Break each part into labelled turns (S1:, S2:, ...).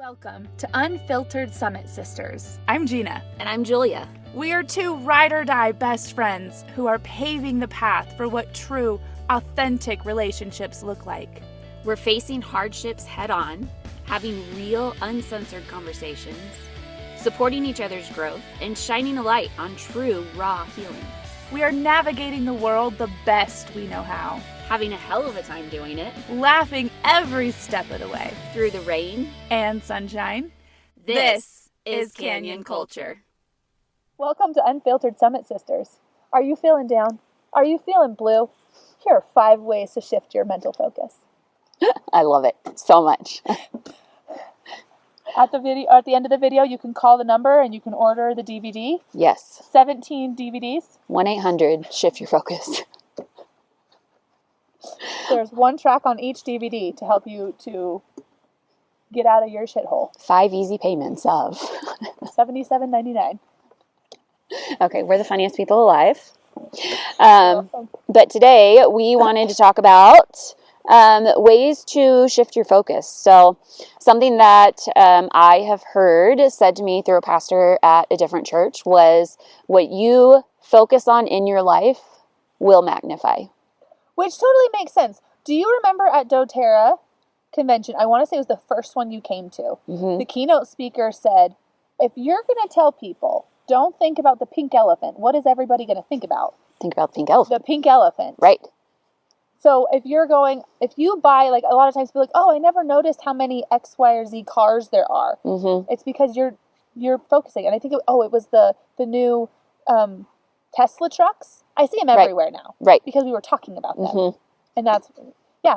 S1: Welcome to Unfiltered Summit Sisters. I'm Gina.
S2: And I'm Julia.
S1: We are two ride-or-die best friends who are paving the path for what true, authentic relationships look like.
S2: We're facing hardships head-on, having real, uncensored conversations, supporting each other's growth, and shining a light on true, raw healing.
S1: We are navigating the world the best we know how.
S2: Having a hell of a time doing it.
S1: Laughing every step of the way.
S2: Through the rain
S1: and sunshine.
S2: This is Canyon Culture.
S3: Welcome to Unfiltered Summit Sisters. Are you feeling down? Are you feeling blue? Here are 5 ways to shift your mental focus.
S2: I love it so much.
S3: At the end of the video, you can call the number and you can order the DVD.
S2: Yes.
S3: 17 DVDs.
S2: 1-800-SHIFT YOUR FOCUS.
S3: There's 1 track on each DVD to help you to get out of your shithole.
S2: 5 easy payments of
S3: $77.99.
S2: Okay, we're the funniest people alive. But today we wanted to talk about ways to shift your focus. So something that I have heard said to me through a pastor at a different church was, what you focus on in your life will magnify.
S3: Which totally makes sense. Do you remember at doTERRA convention, I want to say it was the first one you came to, the keynote speaker said, if you're going to tell people, don't think about the pink elephant, what is everybody going to think about?
S2: Think about the pink elephant.
S3: The pink elephant.
S2: Right.
S3: So if you buy, like a lot of times people are like, oh, I never noticed how many X, Y, or Z cars there are. Mm-hmm. It's because you're focusing. And I think, it was the new Tesla trucks. I see them everywhere now.
S2: Right.
S3: Because we were talking about them. Mm-hmm. And that's,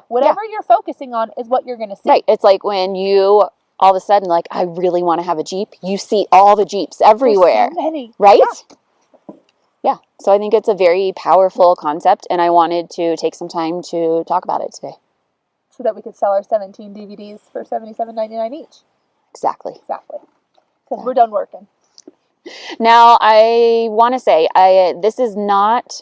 S3: whatever you're focusing on is what you're going to see.
S2: Right. It's like when you all of a sudden, like, I really want to have a Jeep. You see all the Jeeps everywhere.
S3: There's so many.
S2: Right? Yeah. So I think it's a very powerful concept, and I wanted to take some time to talk about it today.
S3: So that we could sell our 17 DVDs for $77.99 each.
S2: Exactly.
S3: Because we're done working.
S2: Now, I want to say, this is not...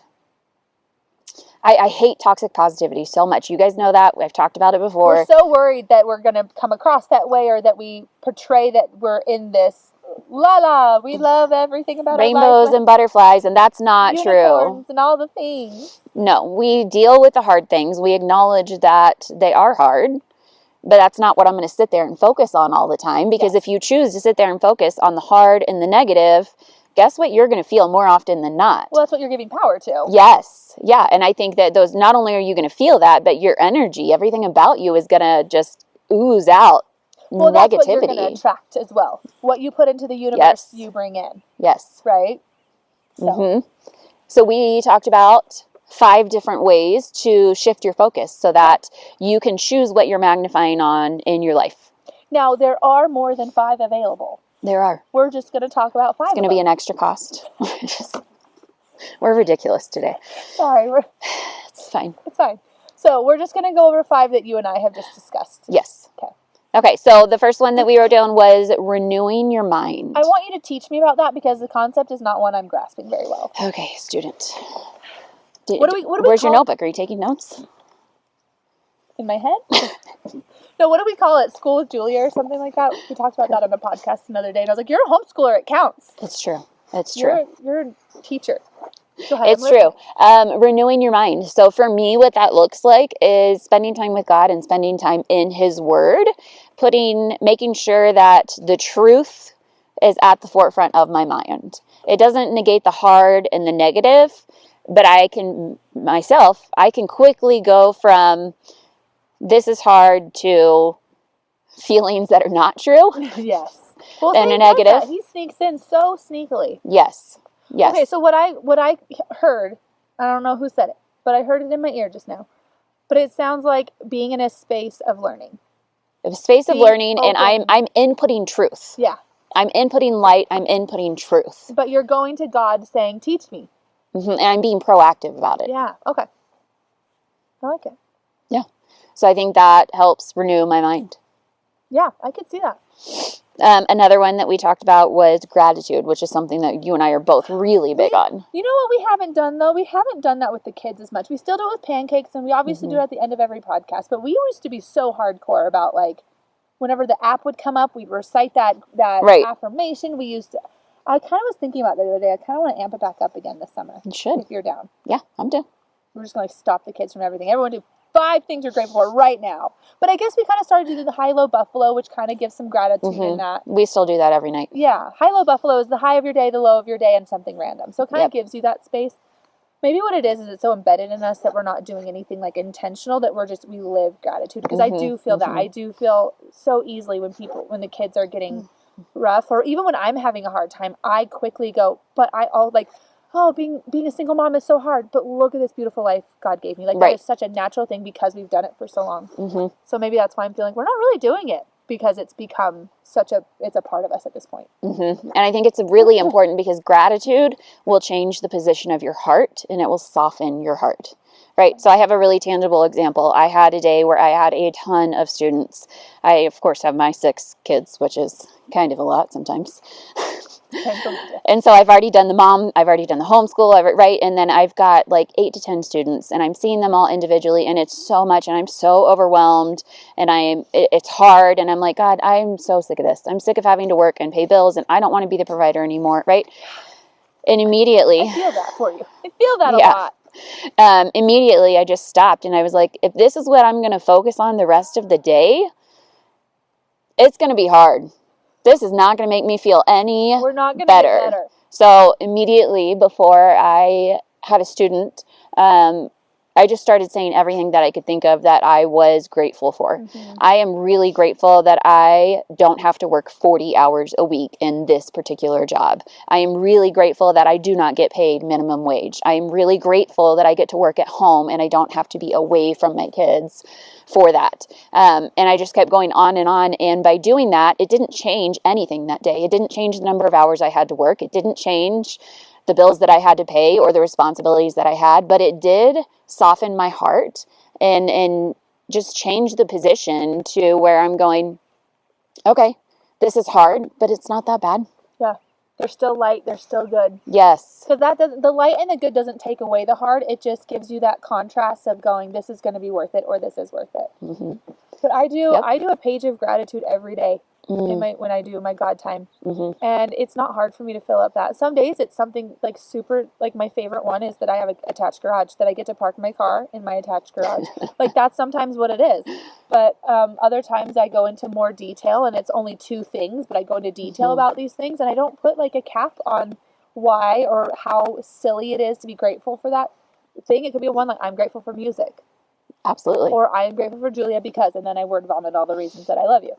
S2: I hate toxic positivity so much. You guys know that. I've talked about it before.
S3: We're so worried that we're going to come across that way, or that we portray that we're in this, we love everything about
S2: rainbows and butterflies, and that's not true.
S3: And all the things.
S2: No, we deal with the hard things. We acknowledge that they are hard, but that's not what I'm going to sit there and focus on all the time, because if you choose to sit there and focus on the hard and the negative, guess what you're going to feel more often than not?
S3: Well, that's what you're giving power to.
S2: Yes. Yeah. And I think that those, not only are you going to feel that, but your energy, everything about you is going to just ooze out negativity.
S3: That's what you're going to attract as well. What you put into the universe, you bring in.
S2: Yes.
S3: Right?
S2: So we talked about 5 different ways to shift your focus so that you can choose what you're magnifying on in your life.
S3: Now, there are more than 5 available.
S2: There are.
S3: We're just going to talk about 5.
S2: It's going to be an extra cost. We're ridiculous today.
S3: Sorry.
S2: It's fine.
S3: It's fine. So we're just going to go over 5 that you and I have just discussed.
S2: Yes. Okay, so the first one that we wrote down was renewing your mind.
S3: I want you to teach me about that, because the concept is not one I'm grasping very well.
S2: Okay, student.
S3: Where's
S2: your notebook? Are you taking notes?
S3: In my head? No, what do we call it? School with Julia or something like that? We talked about that on a podcast another day, and I was like, you're a homeschooler. It counts.
S2: It's true. It's true.
S3: You're a teacher.
S2: It's true. Renewing your mind. So for me, what that looks like is spending time with God and spending time in His Word, making sure that the truth is at the forefront of my mind. It doesn't negate the hard and the negative, but I can quickly go from this is hard to feelings that are not true.
S3: Yes. Well,
S2: and a negative.
S3: He sneaks in so sneakily.
S2: Yes.
S3: Okay, so what I heard, I don't know who said it, but I heard it in my ear just now. But it sounds like being in a space of learning.
S2: A space of learning, open. And I'm inputting truth.
S3: Yeah.
S2: I'm inputting light. I'm inputting truth.
S3: But you're going to God saying, teach me.
S2: And I'm being proactive about it.
S3: Yeah. Okay. I like it.
S2: Yeah. So I think that helps renew my mind.
S3: Yeah, I could see that.
S2: Another one that we talked about was gratitude, which is something that you and I are both really big on.
S3: You know what we haven't done, though? We haven't done that with the kids as much. We still do it with pancakes, and we obviously do it at the end of every podcast. But we used to be so hardcore about, like, whenever the app would come up, we'd recite that
S2: Right.
S3: affirmation. We used to, I kind of was thinking about that the other day. I kind of want to amp it back up again this summer.
S2: You should.
S3: If you're down.
S2: Yeah, I'm down.
S3: We're just going to stop the kids from everything. Everyone do 5 things you're grateful for right now. But I guess we kind of started to do the high-low buffalo, which kind of gives some gratitude in that.
S2: We still do that every night.
S3: Yeah. High-low buffalo is the high of your day, the low of your day, and something random. So it kind of
S2: Yep.
S3: gives you that space. Maybe what it is it's so embedded in us that we're not doing anything like intentional, that we live gratitude. Because I do feel that. I do feel so easily when the kids are getting rough, or even when I'm having a hard time, I quickly go, but being a single mom is so hard, but look at this beautiful life God gave me. Like,
S2: Right.
S3: that is such a natural thing because we've done it for so long. So maybe that's why I'm feeling we're not really doing it, because it's become it's a part of us at this point.
S2: And I think it's really important because gratitude will change the position of your heart and it will soften your heart. Right. So I have a really tangible example. I had a day where I had a ton of students. I, of course, have my 6 kids, which is kind of a lot sometimes. And so I've already done the homeschool, right? And then I've got like 8 to 10 students, and I'm seeing them all individually, and it's so much, and I'm so overwhelmed, and it's hard, and I'm like, God, I'm so sick of this. I'm sick of having to work and pay bills, and I don't want to be the provider anymore, right? And immediately,
S3: I feel that for you. I feel that a
S2: Yeah.
S3: lot.
S2: Immediately I just stopped, and I was like, if this is what I'm going to focus on the rest of the day, it's going to be hard. This is not going to make me feel any
S3: We're not going to
S2: better.
S3: get better.
S2: So immediately before I had a student, I just started saying everything that I could think of that I was grateful for. I am really grateful that I don't have to work 40 hours a week in this particular job. I am really grateful that I do not get paid minimum wage. I am really grateful that I get to work at home and I don't have to be away from my kids for that. And I just kept going on. And by doing that, it didn't change anything that day. It didn't change the number of hours I had to work. It didn't change the bills that I had to pay or the responsibilities that I had, but it did soften my heart and just change the position to where I'm going, okay, this is hard, but it's not that bad.
S3: Yeah. They're still light. They're still good.
S2: Yes.
S3: Because the light and the good doesn't take away the hard. It just gives you that contrast of going, this is going to be worth it, or this is worth it. But I do a page of gratitude every day when I do my God time, and it's not hard for me to fill up that. Some days it's something like super, like my favorite one is that I have an attached garage, that I get to park my car in my attached garage. Like, that's sometimes what it is. But other times I go into more detail, and it's only 2 things, but I go into detail about these things, and I don't put like a cap on why or how silly it is to be grateful for that thing. It could be one like, I'm grateful for music.
S2: Absolutely.
S3: Or I am grateful for Julia because, and then I word vomit all the reasons that I love you.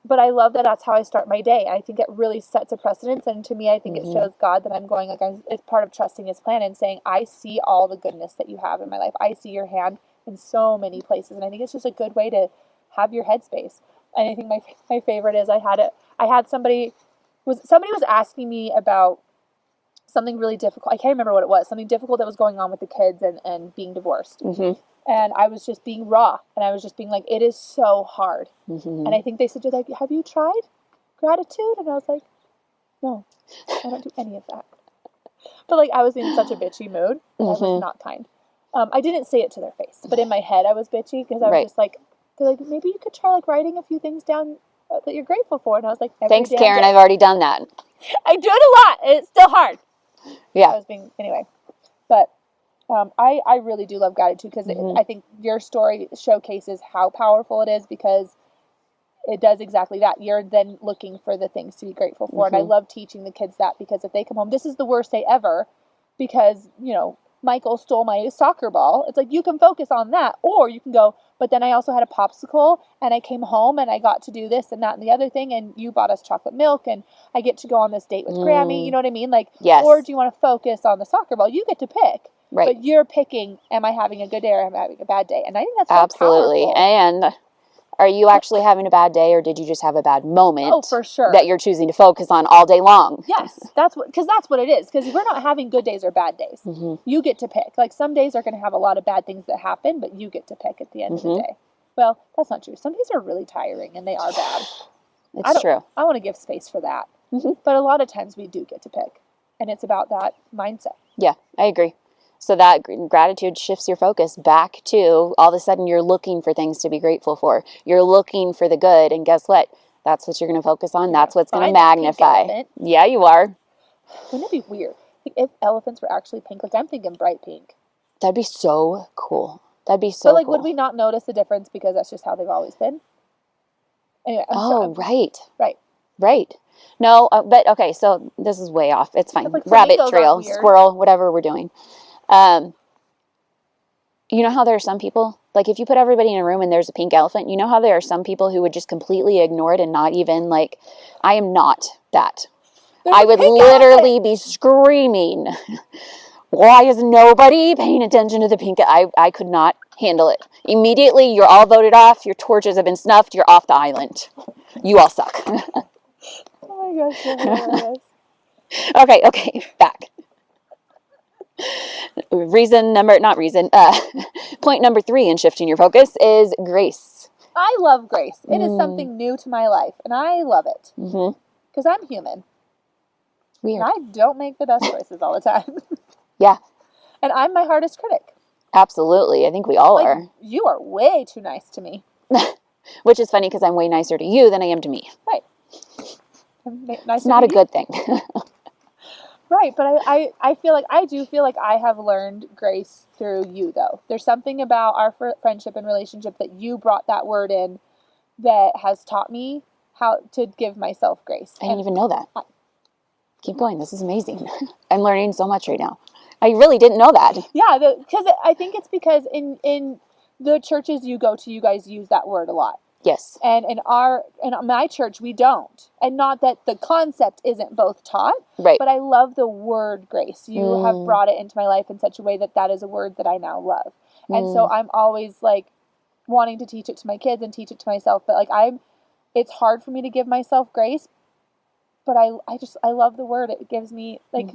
S3: But I love that that's how I start my day. I think it really sets a precedence, and to me, I think it shows God that I'm going, like, it's part of trusting His plan and saying, I see all the goodness that you have in my life. I see your hand in so many places, and I think it's just a good way to have your headspace. And I think my favorite is I had somebody was asking me about something really difficult. I can't remember what it was. Something difficult that was going on with the kids and being divorced. And I was just being raw, and I was just being like, it is so hard. And I think they said, like, have you tried gratitude? And I was like, no, I don't do any of that. But like, I was in such a bitchy mood. I was not kind. I didn't say it to their face, but in my head I was bitchy because I was just like, they're like, maybe you could try like writing a few things down that you're grateful for. And I was like,
S2: thanks, Karen. I've already done that.
S3: I do it a lot, and it's still hard.
S2: Yeah.
S3: I was being, anyway. But I really do love gratitude because I think your story showcases how powerful it is, because it does exactly that. You're then looking for the things to be grateful for. And I love teaching the kids that, because if they come home, this is the worst day ever because, Michael stole my soccer ball. It's like, you can focus on that, or you can go, but then I also had a popsicle and I came home and I got to do this and that and the other thing, and you bought us chocolate milk and I get to go on this date with Grammy. You know what I mean? Like,
S2: yes.
S3: Or do you want to focus on the soccer ball? You get to pick.
S2: Right.
S3: But you're picking, am I having a good day or am I having a bad day? And I think that's so
S2: absolutely
S3: powerful.
S2: And are you actually having a bad day, or did you just have a bad moment?
S3: Oh, for sure.
S2: That you're choosing to focus on all day long.
S3: Yes, that's what it is. Because we're not having good days or bad days. You get to pick. Like, some days are going to have a lot of bad things that happen, but you get to pick at the end of the day. Well, that's not true. Some days are really tiring and they are bad.
S2: It's true.
S3: I want to give space for that. But a lot of times we do get to pick, and it's about that mindset.
S2: Yeah, I agree. So that gratitude shifts your focus back to, all of a sudden you're looking for things to be grateful for. You're looking for the good. And guess what? That's what you're going to focus on. That's what's going to magnify. Yeah, you are.
S3: Wouldn't it be weird? Like if elephants were actually pink, like I'm thinking bright pink.
S2: That'd be so cool. That'd be so
S3: But like,
S2: cool.
S3: would we not notice the difference because that's just how they've always been? Anyway,
S2: right. No, but okay, so this is way off. It's fine.
S3: Like,
S2: Rabbit trail, squirrel, whatever we're doing. You know how there are some people, like if you put everybody in a room and there's a pink elephant, you know how there are some people who would just completely ignore it and not even like, I am not that. I would literally be screaming, why is nobody paying attention to the pink? I could not handle it. Immediately, you're all voted off. Your torches have been snuffed. You're off the island. You all suck.
S3: Oh my gosh, you're hilarious.
S2: Okay, back. Point number 3 in shifting your focus is grace.
S3: I love grace. It is something new to my life, and I love it. Because I'm human.
S2: Weird.
S3: And I don't make the best choices all the time.
S2: Yeah.
S3: And I'm my hardest critic.
S2: Absolutely. I think we all are.
S3: You are way too nice to me.
S2: Which is funny because I'm way nicer to you than I am to me.
S3: Right.
S2: It's not a good thing.
S3: Right, but I do feel like I have learned grace through you, though. There's something about our friendship and relationship that you brought that word in that has taught me how to give myself grace.
S2: I didn't even know that. Keep going. This is amazing. I'm learning so much right now. I really didn't know that.
S3: Yeah, because I think it's because in the churches you go to, you guys use that word a lot.
S2: Yes.
S3: And in my church, we don't. And not that the concept isn't both taught,
S2: right?
S3: But I love the word grace. You have brought it into my life in such a way that is a word that I now love. And so I'm always like wanting to teach it to my kids and teach it to myself. But like it's hard for me to give myself grace. But I love the word. It gives me like,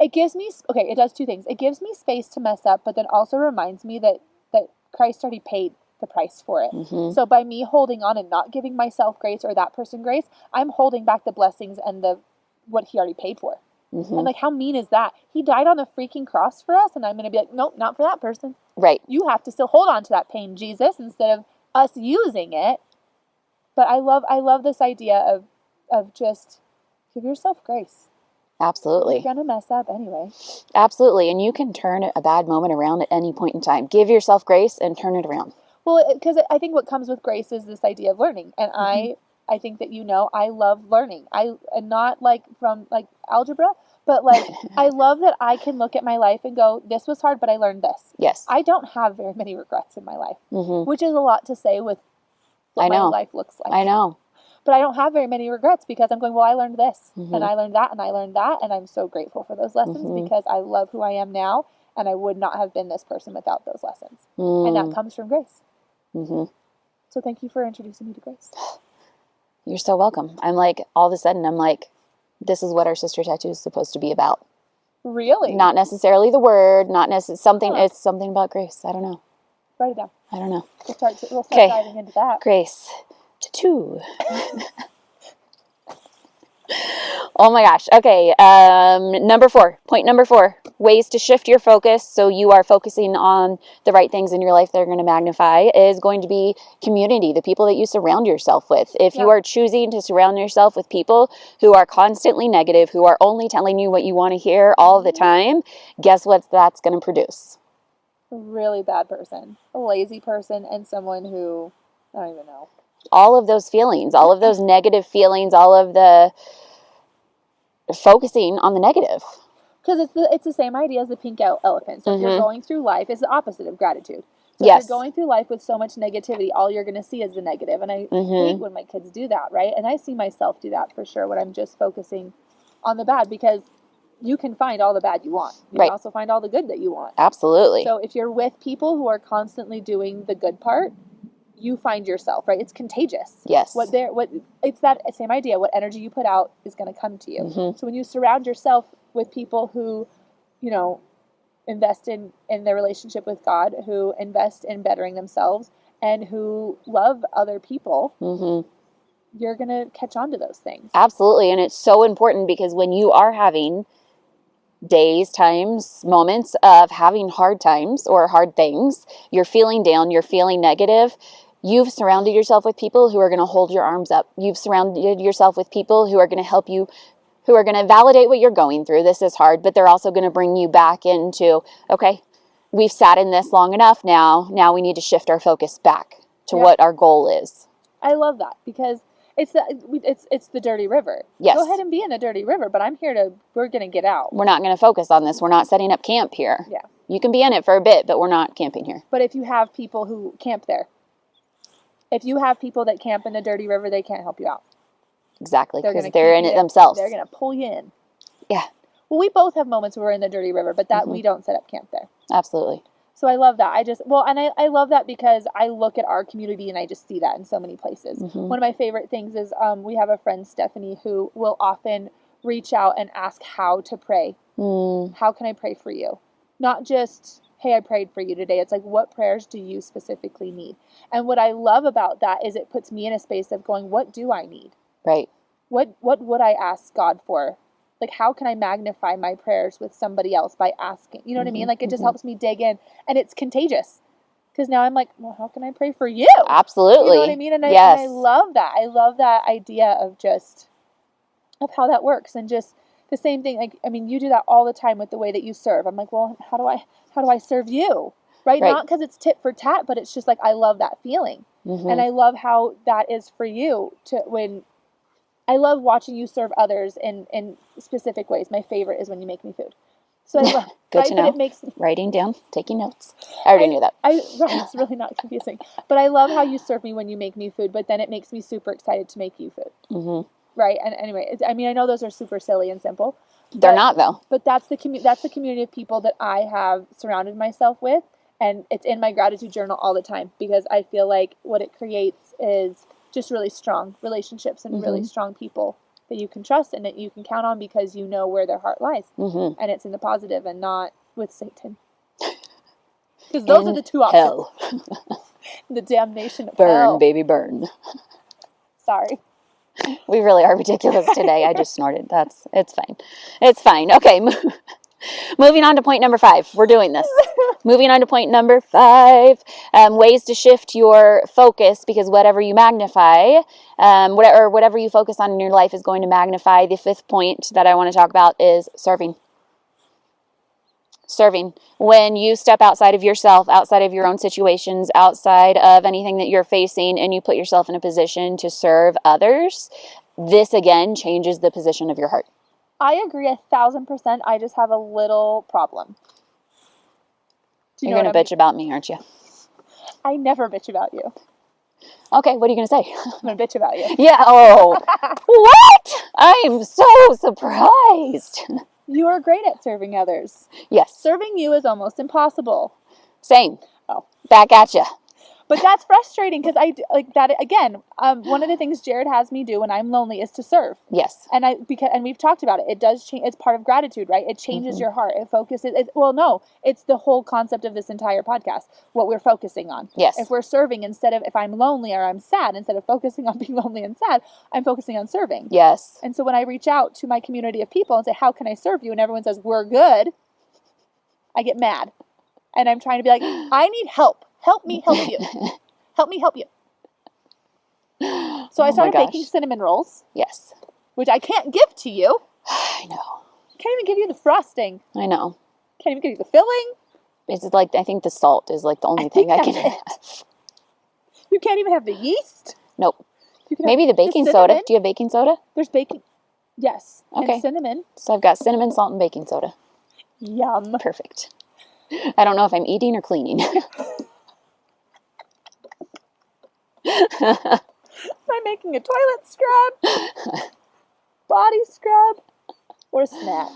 S3: it does two things. It gives me space to mess up, but then also reminds me that Christ already paid the price for it. So by me holding on and not giving myself grace or that person grace, I'm holding back the blessings and what he already paid for. And like, how mean is that? He died on the freaking cross for us, and I'm going to be like, nope, not for that person.
S2: Right.
S3: You have to still hold on to that pain, Jesus, instead of us using it. But I love this idea of just give yourself grace.
S2: Absolutely.
S3: You're going to mess up anyway.
S2: Absolutely. And you can turn a bad moment around at any point in time. Give yourself grace and turn it around.
S3: Well, because I think what comes with grace is this idea of learning. And I think that, I love learning. And not like from like algebra, but like I love that I can look at my life and go, this was hard, but I learned this.
S2: Yes.
S3: I don't have very many regrets in my life, which is a lot to say with what my life looks like.
S2: I know.
S3: But I don't have very many regrets because I'm going, well, I learned this and I learned that and I learned that. And I'm so grateful for those lessons because I love who I am now. And I would not have been this person without those lessons. And that comes from grace. So thank you for introducing me to grace.
S2: You're so welcome. I'm like, all of a sudden, I'm like, this is what our sister tattoo is supposed to be about.
S3: Really?
S2: Not necessarily the word, not necessarily something. It's something about grace. I don't know.
S3: Write it down.
S2: I don't know.
S3: We'll start diving into that.
S2: Grace. Tattoo. Oh my gosh. Okay. Point number 4, ways to shift your focus so you are focusing on the right things in your life that are going to magnify is going to be community, the people that you surround yourself with. If you are choosing to surround yourself with people who are constantly negative, who are only telling you what you want to hear all the time, guess what that's going to produce?
S3: A really bad person, a lazy person, and someone who, I don't even know.
S2: All of those feelings, all of those negative feelings, all of the focusing on the negative.
S3: Because it's the same idea as the pink elephant. So if you're going through life, it's the opposite of gratitude. So if you're going through life with so much negativity, all you're going to see is the negative. And I hate when my kids do that, right? And I see myself do that for sure when I'm just focusing on the bad, because you can find all the bad you want. You can also find all the good that you want.
S2: Absolutely.
S3: So if you're with people who are constantly doing the good part, you find yourself, right? It's contagious.
S2: Yes.
S3: It's that same idea. What energy you put out is going to come to you. So when you surround yourself with people who, invest in their relationship with God, who invest in bettering themselves, and who love other people, you're going to catch on to those things.
S2: Absolutely. And it's so important because when you are having days, times, moments of having hard times or hard things, you're feeling down, you're feeling negative, you've surrounded yourself with people who are going to hold your arms up. You've surrounded yourself with people who are going to help you, who are going to validate what you're going through. This is hard, but they're also going to bring you back into, okay, we've sat in this long enough now. Now we need to shift our focus back to what our goal is.
S3: I love that because it's the dirty river.
S2: Yes.
S3: Go ahead and be in the dirty river, but we're going to get out.
S2: We're not going to focus on this. We're not setting up camp here.
S3: Yeah.
S2: You can be in it for a bit, but we're not camping here.
S3: But if you have people who camp there, if you have people that camp in the dirty river, they can't help you out.
S2: Exactly, because they're in it themselves.
S3: They're going to pull you in.
S2: Yeah.
S3: Well, we both have moments where we're in the dirty river, but that we don't set up camp there.
S2: Absolutely.
S3: So I love that. I love that because I look at our community and I just see that in so many places. One of my favorite things is we have a friend, Stephanie, who will often reach out and ask how to pray. How can I pray for you? Not just, hey, I prayed for you today. It's like, what prayers do you specifically need? And what I love about that is it puts me in a space of going, what do I need?
S2: Right.
S3: What would I ask God for? Like, how can I magnify my prayers with somebody else by asking? You know what I mean? Like, it just helps me dig in. And it's contagious. Because now I'm like, well, how can I pray for you?
S2: Absolutely.
S3: You know what I mean? And I love that. I love that idea of how that works. And just the same thing. Like, I mean, you do that all the time with the way that you serve. I'm like, well, how do I serve you? Right? Not because it's tit for tat, but it's just like, I love that feeling. And I love how that is for you I love watching you serve others in specific ways. My favorite is when you make me food. So I love
S2: Good to know.
S3: It makes
S2: writing down, taking notes. I already knew that.
S3: Right, it's really not confusing. But I love how you serve me when you make me food, but then it makes me super excited to make you food. Right? And anyway, I mean, I know those are super silly and simple.
S2: They're not, though.
S3: But that's the community of people that I have surrounded myself with, and it's in my gratitude journal all the time because I feel like what it creates is just really strong relationships and really strong people that you can trust and that you can count on because you know where their heart lies. And it's in the positive and not with Satan. Because those are the two options. Hell. The damnation of hell.
S2: Burn, baby, burn.
S3: Sorry.
S2: We really are ridiculous today. I just snorted. It's fine. It's fine. Okay. Moving on to point number 5. We're doing this. Moving on to point number 5. Ways to shift your focus because whatever you magnify, whatever you focus on in your life is going to magnify. The 5th point that I want to talk about is serving. Serving. When you step outside of yourself, outside of your own situations, outside of anything that you're facing, and you put yourself in a position to serve others, this again changes the position of your heart.
S3: I agree 1,000%. I just have a little problem.
S2: You're going to bitch about me, aren't you?
S3: I never bitch about you.
S2: Okay, what are you going to say?
S3: I'm going to bitch about you.
S2: Yeah, oh. What? I'm so surprised.
S3: You are great at serving others.
S2: Yes.
S3: Serving you is almost impossible.
S2: Same.
S3: Oh.
S2: Back at you.
S3: But that's frustrating because I like that again. One of the things Jared has me do when I'm lonely is to serve.
S2: Yes.
S3: And we've talked about it. It does change. It's part of gratitude, right? It changes your heart. It focuses. It's the whole concept of this entire podcast. What we're focusing on.
S2: Yes.
S3: If we're serving if I'm lonely or I'm sad, instead of focusing on being lonely and sad, I'm focusing on serving.
S2: Yes.
S3: And so when I reach out to my community of people and say, "How can I serve you?" and everyone says, "We're good," I get mad, and I'm trying to be like, "I need help. Help me help you. Help me help you." So I started baking cinnamon rolls.
S2: Yes.
S3: Which I can't give to you.
S2: I know.
S3: Can't even give you the frosting.
S2: I know.
S3: Can't even give you the filling.
S2: It's like, I think the salt is like the only thing I can have.
S3: You can't even have the yeast.
S2: Nope. Maybe the baking soda. Do you have baking soda?
S3: There's baking. Yes.
S2: Okay.
S3: And cinnamon.
S2: So I've got cinnamon, salt, and baking soda.
S3: Yum.
S2: Perfect. I don't know if I'm eating or cleaning.
S3: Am I making a toilet scrub, body scrub, or snack?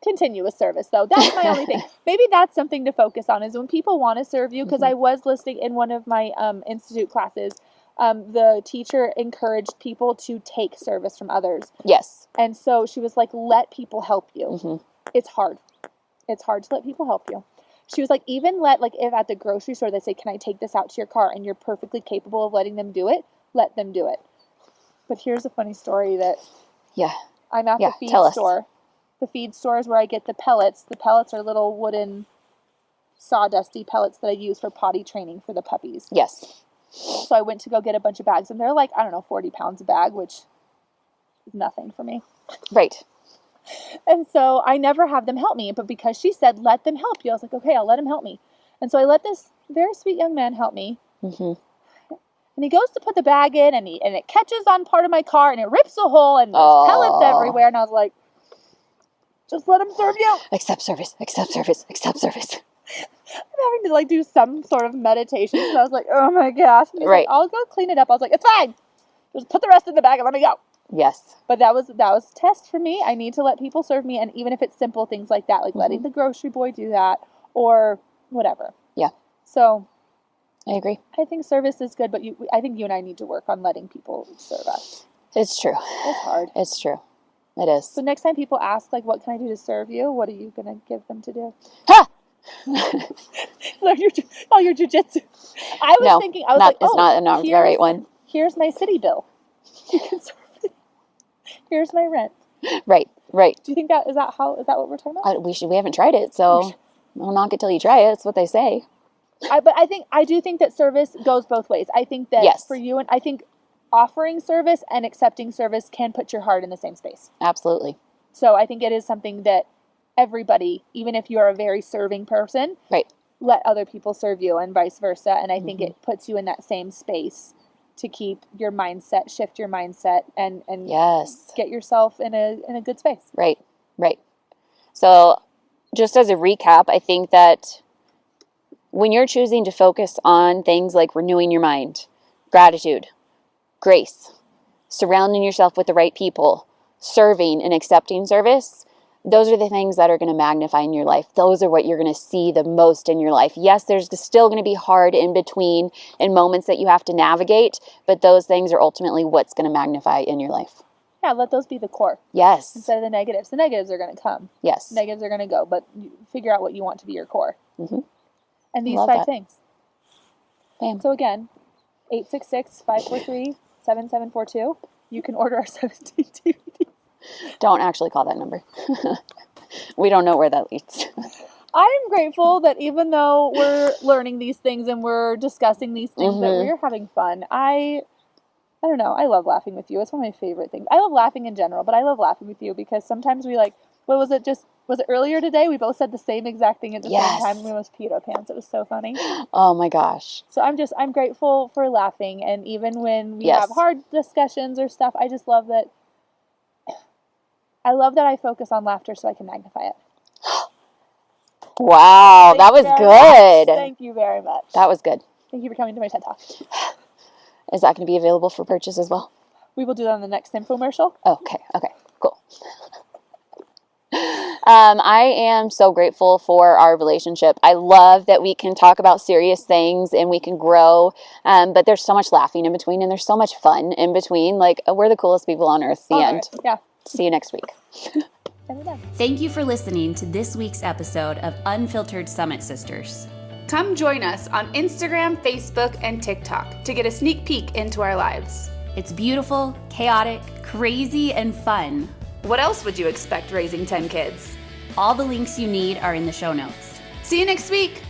S3: Continuous service, though. That's my only thing. Maybe that's something to focus on is when people want to serve you, because I was listening in one of my institute classes, the teacher encouraged people to take service from others.
S2: Yes.
S3: And so she was like, let people help you. It's hard. It's hard to let people help you. She was like, even if at the grocery store they say, "Can I take this out to your car?" and you're perfectly capable of letting them do it, let them do it. But here's a funny story that I'm at the feed store. the feed stores where I get the pellets. The pellets are little wooden sawdusty pellets that I use for potty training for the puppies.
S2: Yes.
S3: So I went to go get a bunch of bags, and they're like, I don't know, 40 pounds a bag, which is nothing for me.
S2: Right.
S3: And so I never have them help me, but because she said, let them help you, I was like, okay, I'll let him help me. And so I let this very sweet young man help me.
S2: Mm-hmm.
S3: And he goes to put the bag in, and it catches on part of my car, and it rips a hole, and there's pellets everywhere. And I was like, just let him serve you.
S2: Accept service, accept service, accept service.
S3: I'm having to like do some sort of meditation. And I was like, oh my gosh. And he's
S2: Right.
S3: like, I'll go clean it up. I was like, it's fine. Just put the rest in the bag and let me go.
S2: Yes.
S3: But that was a test for me. I need to let people serve me, and even if it's simple things like that, like letting the grocery boy do that or whatever.
S2: Yeah.
S3: So
S2: I agree.
S3: I think service is good, but I think you and I need to work on letting people serve us.
S2: It's true.
S3: It's hard.
S2: It's true. It is.
S3: So next time people ask, like, what can I do to serve you? What are you going to give them to do?
S2: Ha!
S3: Learn your jujitsu. I was thinking, I was like,
S2: it's not the right one.
S3: Here's my city bill. You can serve me. Here's my rent.
S2: Right. Right.
S3: Do you think is that what we're talking about?
S2: We haven't tried it, so I'll knock it till you try it. That's what they say.
S3: But I do think that service goes both ways. I think that for you, and I think offering service and accepting service can put your heart in the same space.
S2: Absolutely.
S3: So I think it is something that everybody, even if you're a very serving person,
S2: right,
S3: let other people serve you and vice versa. And I think it puts you in that same space to keep your mindset, shift your mindset, and
S2: yes,
S3: get yourself in a good space.
S2: Right, right. So just as a recap, I think that when you're choosing to focus on things like renewing your mind, gratitude, grace, surrounding yourself with the right people, serving and accepting service, those are the things that are going to magnify in your life. Those are what you're going to see the most in your life. Yes, there's still going to be hard in between and moments that you have to navigate, but those things are ultimately what's going to magnify in your life.
S3: Yeah, let those be the core.
S2: Yes.
S3: Instead of the negatives. The negatives are going to come.
S2: Yes.
S3: Negatives are going to go, but you figure out what you want to be your core.
S2: Mm-hmm.
S3: And these 5 things.
S2: Bam.
S3: So again, 866-543-7742. You can order our 17 DVDs.
S2: Don't actually call that number. We don't know where that leads.
S3: I am grateful that even though we're learning these things and we're discussing these things, that we're having fun. I don't know. I love laughing with you. It's one of my favorite things. I love laughing in general, but I love laughing with you because sometimes we was it earlier today? We both said the same exact thing at the same time. We almost peed our pants. It was so funny.
S2: Oh my gosh.
S3: So I'm grateful for laughing. And even when we have hard discussions or stuff, I just love that. I love that I focus on laughter so I can magnify it.
S2: Wow, that was good.
S3: Thank you very much.
S2: That was good.
S3: Thank you for coming to my TED Talk.
S2: Is that going to be available for purchase as well?
S3: We will do that on the next infomercial.
S2: Okay, cool. I am so grateful for our relationship. I love that we can talk about serious things and we can grow, but there's so much laughing in between and there's so much fun in between. Like, we're the coolest people on earth. The end.
S3: Yeah.
S2: See you next week.
S4: Thank you for listening to this week's episode of Unfiltered Summit Sisters.
S1: Come join us on Instagram, Facebook, and TikTok to get a sneak peek into our lives.
S4: It's beautiful, chaotic, crazy, and fun.
S1: What else would you expect raising 10 kids?
S4: All the links you need are in the show notes.
S1: See you next week.